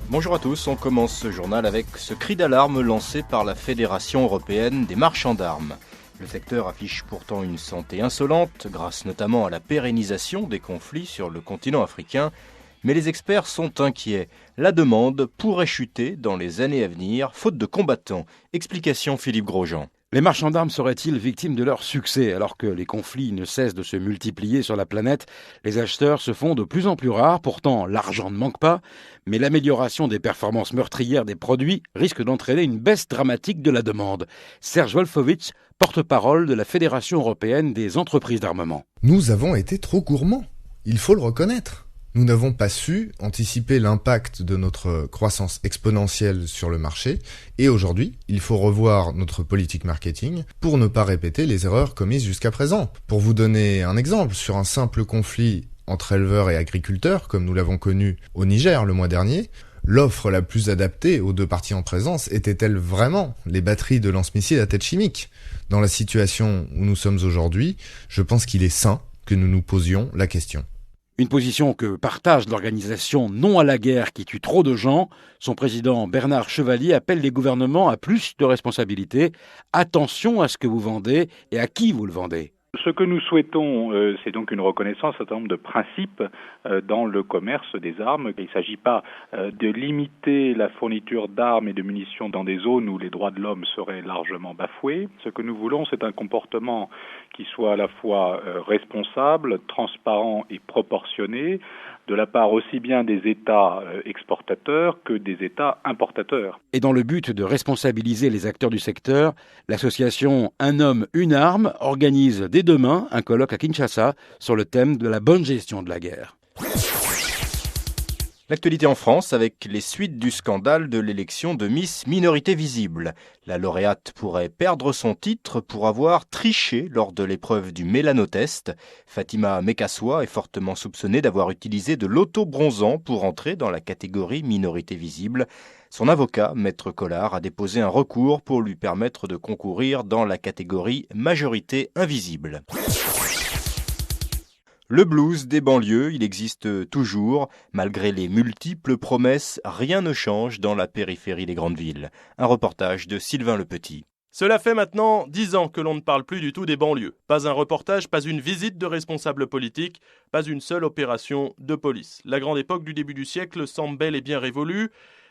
Bonjour à tous, on commence ce journal avec ce cri d'alarme lancé par la Fédération européenne des marchands d'armes. Le secteur affiche pourtant une santé insolente, grâce notamment à la pérennisation des conflits sur le continent africain. Mais les experts sont inquiets. La demande pourrait chuter dans les années à venir, faute de combattants. Explication Philippe Grosjean. Les marchands d'armes seraient-ils victimes de leur succès? Alors que les conflits ne cessent de se multiplier sur la planète, les acheteurs se font de plus en plus rares. Pourtant, l'argent ne manque pas, mais l'amélioration des performances meurtrières des produits risque d'entraîner une baisse dramatique de la demande. Serge Wolfowitz, porte-parole de la Fédération européenne des entreprises d'armement. Nous avons été trop gourmands, il faut le reconnaître. Nous n'avons pas su anticiper l'impact de notre croissance exponentielle sur le marché et aujourd'hui, il faut revoir notre politique marketing pour ne pas répéter les erreurs commises jusqu'à présent. Pour vous donner un exemple, sur un simple conflit entre éleveurs et agriculteurs, comme nous l'avons connu au Niger le mois dernier, l'offre la plus adaptée aux deux parties en présence était-elle vraiment les batteries de lance-missiles à tête chimique? Dans la situation où nous sommes aujourd'hui, je pense qu'il est sain que nous nous posions la question. Une position que partage l'organisation Non à la guerre qui tue trop de gens. Son président Bernard Chevalier appelle les gouvernements à plus de responsabilités. Attention à ce que vous vendez et à qui vous le vendez. Ce que nous souhaitons, c'est donc une reconnaissance d'un certain nombre de principes dans le commerce des armes. Il ne s'agit pas de limiter la fourniture d'armes et de munitions dans des zones où les droits de l'homme seraient largement bafoués. Ce que nous voulons, c'est un comportement qui soit à la fois responsable, transparent et proportionné, de la part aussi bien des États exportateurs que des États importateurs. Et dans le but de responsabiliser les acteurs du secteur, l'association Un homme, une arme organise dès demain un colloque à Kinshasa sur le thème de la bonne gestion de la guerre. L'actualité en France avec les suites du scandale de l'élection de Miss Minorité Visible. La lauréate pourrait perdre son titre pour avoir triché lors de l'épreuve du mélanotest. Fatima Mekassoua est fortement soupçonnée d'avoir utilisé de l'auto-bronzant pour entrer dans la catégorie Minorité Visible. Son avocat, Maître Collard, a déposé un recours pour lui permettre de concourir dans la catégorie Majorité Invisible. Le blues des banlieues, il existe toujours. Malgré les multiples promesses, rien ne change dans la périphérie des grandes villes. Un reportage de Sylvain Lepetit. Cela fait maintenant 10 ans que l'on ne parle plus du tout des banlieues. Pas un reportage, pas une visite de responsables politiques, pas une seule opération de police. La grande époque du début du siècle semble bel et bien révolue.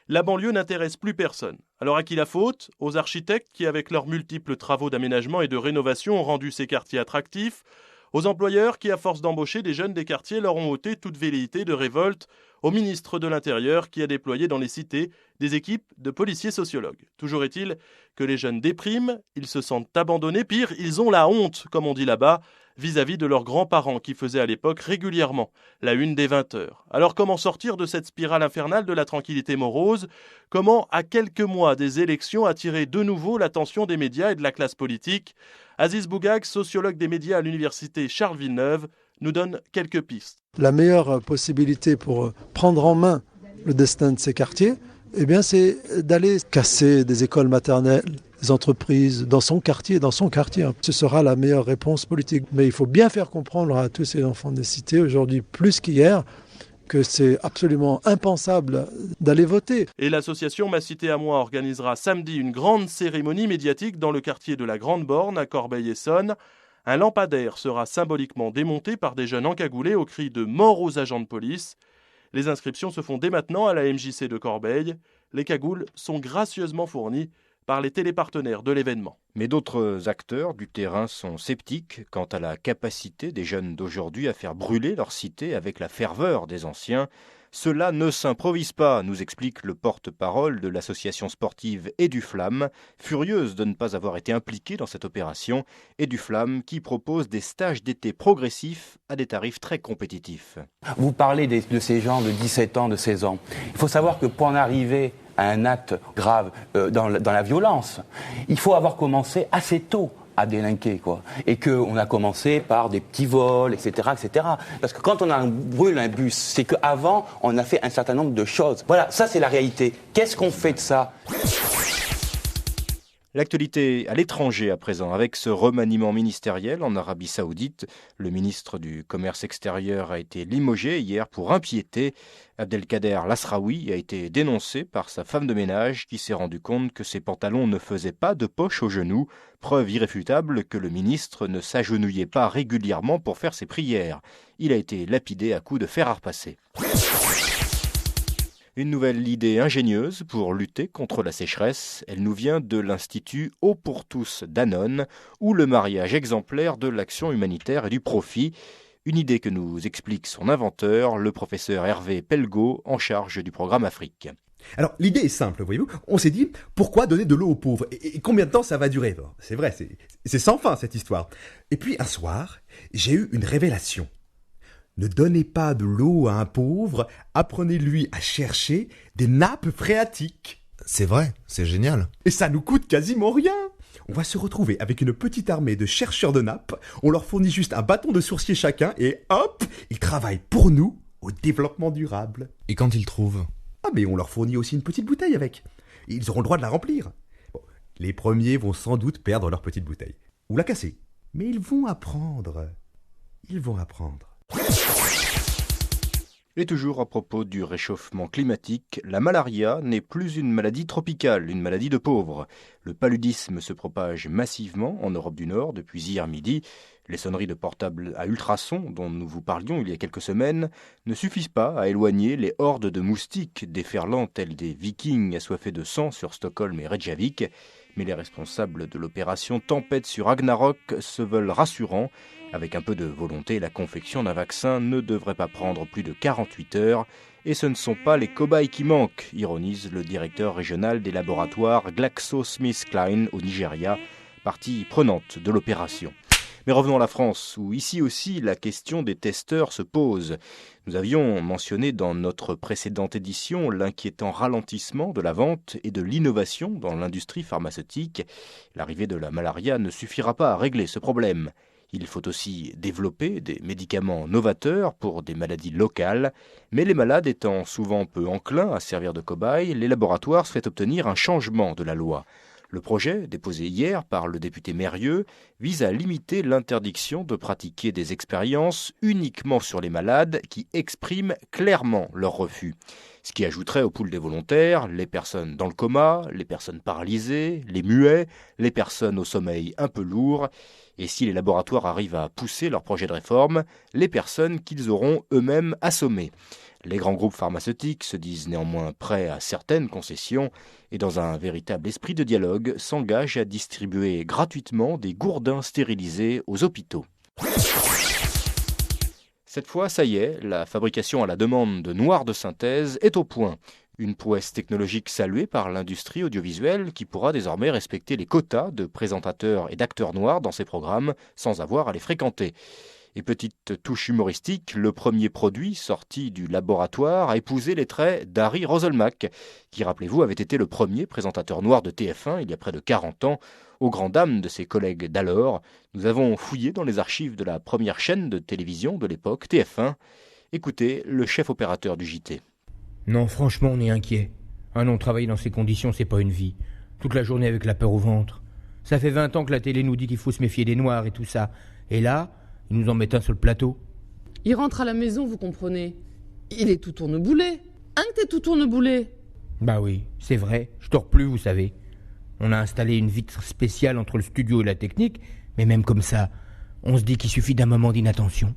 La banlieue n'intéresse plus personne. Alors à qui la faute? Aux architectes qui, avec leurs multiples travaux d'aménagement et de rénovation, ont rendu ces quartiers attractifs. Aux employeurs qui, à force d'embaucher des jeunes des quartiers, leur ont ôté toute velléité de révolte, au ministre de l'Intérieur qui a déployé dans les cités des équipes de policiers sociologues. Toujours est-il que les jeunes dépriment, ils se sentent abandonnés, pire, ils ont la honte, comme on dit là-bas, vis-à-vis de leurs grands-parents qui faisaient à l'époque régulièrement la une des 20 heures. Alors comment sortir de cette spirale infernale de la tranquillité morose? Comment, à quelques mois des élections, attirer de nouveau l'attention des médias et de la classe politique? Aziz Bougag, sociologue des médias à l'université Charles Villeneuve, nous donne quelques pistes. La meilleure possibilité pour prendre en main le destin de ces quartiers, c'est d'aller casser des écoles maternelles, des entreprises dans son quartier. Ce sera la meilleure réponse politique. Mais il faut bien faire comprendre à tous ces enfants des cités, aujourd'hui plus qu'hier, que c'est absolument impensable d'aller voter. Et l'association Ma Cité à Moi organisera samedi une grande cérémonie médiatique dans le quartier de la Grande Borne à Corbeil-Essonnes. Un lampadaire sera symboliquement démonté par des jeunes encagoulés au cri de mort aux agents de police. Les inscriptions se font dès maintenant à la MJC de Corbeil. Les cagoules sont gracieusement fournies par les télépartenaires de l'événement. Mais d'autres acteurs du terrain sont sceptiques quant à la capacité des jeunes d'aujourd'hui à faire brûler leur cité avec la ferveur des anciens. Cela ne s'improvise pas, nous explique le porte-parole de l'association sportive Eduflamme, furieuse de ne pas avoir été impliquée dans cette opération. Eduflamme qui propose des stages d'été progressifs à des tarifs très compétitifs. Vous parlez de ces gens de 17 ans, de 16 ans. Il faut savoir que pour en arriver à un acte grave dans la violence, il faut avoir commencé assez tôt à délinquer, quoi. Et qu'on a commencé par des petits vols, etc., etc. Parce que quand on brûle un bus, c'est qu'avant, on a fait un certain nombre de choses. Voilà, ça c'est la réalité. Qu'est-ce qu'on fait de ça ? L'actualité à l'étranger à présent, avec ce remaniement ministériel en Arabie Saoudite. Le ministre du Commerce extérieur a été limogé hier pour impiété. Abdelkader Lasraoui a été dénoncé par sa femme de ménage qui s'est rendu compte que ses pantalons ne faisaient pas de poche aux genoux. Preuve irréfutable que le ministre ne s'agenouillait pas régulièrement pour faire ses prières. Il a été lapidé à coups de fer à repasser. Une nouvelle idée ingénieuse pour lutter contre la sécheresse. Elle nous vient de l'Institut Eau pour tous d'Annone, où le mariage exemplaire de l'action humanitaire et du profit. Une idée que nous explique son inventeur, le professeur Hervé Pellegaut, en charge du programme Afrique. Alors, l'idée est simple, voyez-vous. On s'est dit, pourquoi donner de l'eau aux pauvres ? Et combien de temps ça va durer ? C'est vrai, c'est sans fin, cette histoire. Et puis, un soir, j'ai eu une révélation. Ne donnez pas de l'eau à un pauvre, apprenez-lui à chercher des nappes phréatiques. C'est vrai, c'est génial. Et ça nous coûte quasiment rien. On va se retrouver avec une petite armée de chercheurs de nappes, on leur fournit juste un bâton de sourcier chacun et hop, ils travaillent pour nous au développement durable. Et quand ils trouvent ? Ah mais on leur fournit aussi une petite bouteille avec. Ils auront le droit de la remplir. Bon, les premiers vont sans doute perdre leur petite bouteille. Ou la casser. Mais ils vont apprendre. Ils vont apprendre. Et toujours à propos du réchauffement climatique, la malaria n'est plus une maladie tropicale, une maladie de pauvres. Le paludisme se propage massivement en Europe du Nord depuis hier midi. Les sonneries de portables à ultrasons dont nous vous parlions il y a quelques semaines ne suffisent pas à éloigner les hordes de moustiques déferlant tels des vikings assoiffés de sang sur Stockholm et Reykjavik. Mais les responsables de l'opération Tempête sur Ragnarok se veulent rassurants. Avec un peu de volonté, la confection d'un vaccin ne devrait pas prendre plus de 48 heures. Et ce ne sont pas les cobayes qui manquent, ironise le directeur régional des laboratoires GlaxoSmithKline au Nigeria, partie prenante de l'opération. Mais revenons à la France, où ici aussi la question des testeurs se pose. Nous avions mentionné dans notre précédente édition l'inquiétant ralentissement de la vente et de l'innovation dans l'industrie pharmaceutique. L'arrivée de la malaria ne suffira pas à régler ce problème. Il faut aussi développer des médicaments novateurs pour des maladies locales, mais les malades étant souvent peu enclins à servir de cobayes, les laboratoires souhaitent obtenir un changement de la loi. Le projet, déposé hier par le député Mérieux, vise à limiter l'interdiction de pratiquer des expériences uniquement sur les malades qui expriment clairement leur refus. Ce qui ajouterait au pool des volontaires les personnes dans le coma, les personnes paralysées, les muets, les personnes au sommeil un peu lourd, et si les laboratoires arrivent à pousser leur projet de réforme, les personnes qu'ils auront eux-mêmes assommées. Les grands groupes pharmaceutiques se disent néanmoins prêts à certaines concessions et dans un véritable esprit de dialogue s'engagent à distribuer gratuitement des gourdins stérilisés aux hôpitaux. Cette fois, ça y est, la fabrication à la demande de noir de synthèse est au point. Une prouesse technologique saluée par l'industrie audiovisuelle qui pourra désormais respecter les quotas de présentateurs et d'acteurs noirs dans ses programmes sans avoir à les fréquenter. Et petite touche humoristique, le premier produit sorti du laboratoire a épousé les traits d'Harry Roselmack, qui, rappelez-vous, avait été le premier présentateur noir de TF1 il y a près de 40 ans. Aux grandes dames de ses collègues d'alors, nous avons fouillé dans les archives de la première chaîne de télévision de l'époque, TF1. Écoutez le chef opérateur du JT. Non, franchement, on est inquiet. Ah non, travailler dans ces conditions, c'est pas une vie. Toute la journée avec la peur au ventre. Ça fait 20 ans que la télé nous dit qu'il faut se méfier des noirs et tout ça. Et là, ils nous en mettent un sur le plateau. Il rentre à la maison, vous comprenez. Il est tout tourneboulet. Hein que t'es tout tourneboulet. Bah oui, c'est vrai. Je dors plus, vous savez. On a installé une vitre spéciale entre le studio et la technique, mais même comme ça, on se dit qu'il suffit d'un moment d'inattention.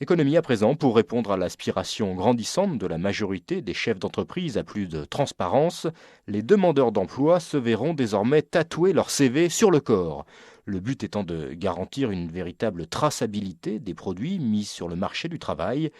Économie à présent pour répondre à l'aspiration grandissante de la majorité des chefs d'entreprise à plus de transparence. Les demandeurs d'emploi se verront désormais tatouer leur CV sur le corps. Le but étant de garantir une véritable traçabilité des produits mis sur le marché du travail.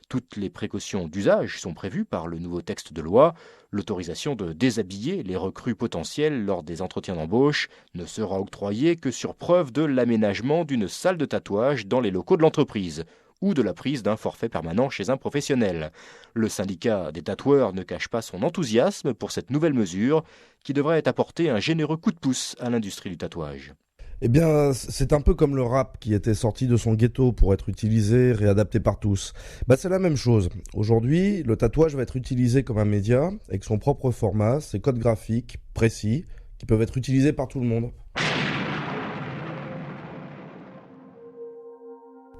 Toutes les précautions d'usage sont prévues par le nouveau texte de loi. L'autorisation de déshabiller les recrues potentielles lors des entretiens d'embauche ne sera octroyée que sur preuve de l'aménagement d'une salle de tatouage dans les locaux de l'entreprise ou de la prise d'un forfait permanent chez un professionnel. Le syndicat des tatoueurs ne cache pas son enthousiasme pour cette nouvelle mesure qui devrait apporter un généreux coup de pouce à l'industrie du tatouage. Eh bien, c'est un peu comme le rap qui était sorti de son ghetto pour être utilisé, réadapté par tous. C'est la même chose. Aujourd'hui, le tatouage va être utilisé comme un média, avec son propre format, ses codes graphiques précis, qui peuvent être utilisés par tout le monde.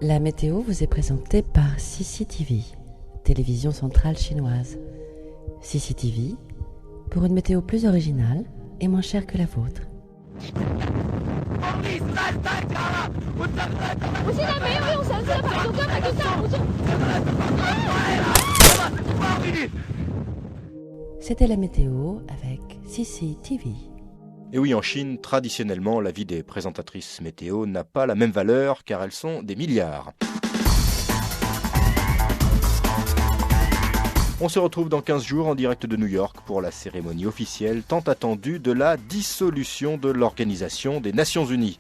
La météo vous est présentée par CCTV, télévision centrale chinoise. CCTV, pour une météo plus originale et moins chère que la vôtre. C'était la météo avec CCTV. Et oui, en Chine, traditionnellement, la vie des présentatrices météo n'a pas la même valeur car elles sont des milliards. On se retrouve dans 15 jours en direct de New York pour la cérémonie officielle tant attendue de la dissolution de l'Organisation des Nations Unies.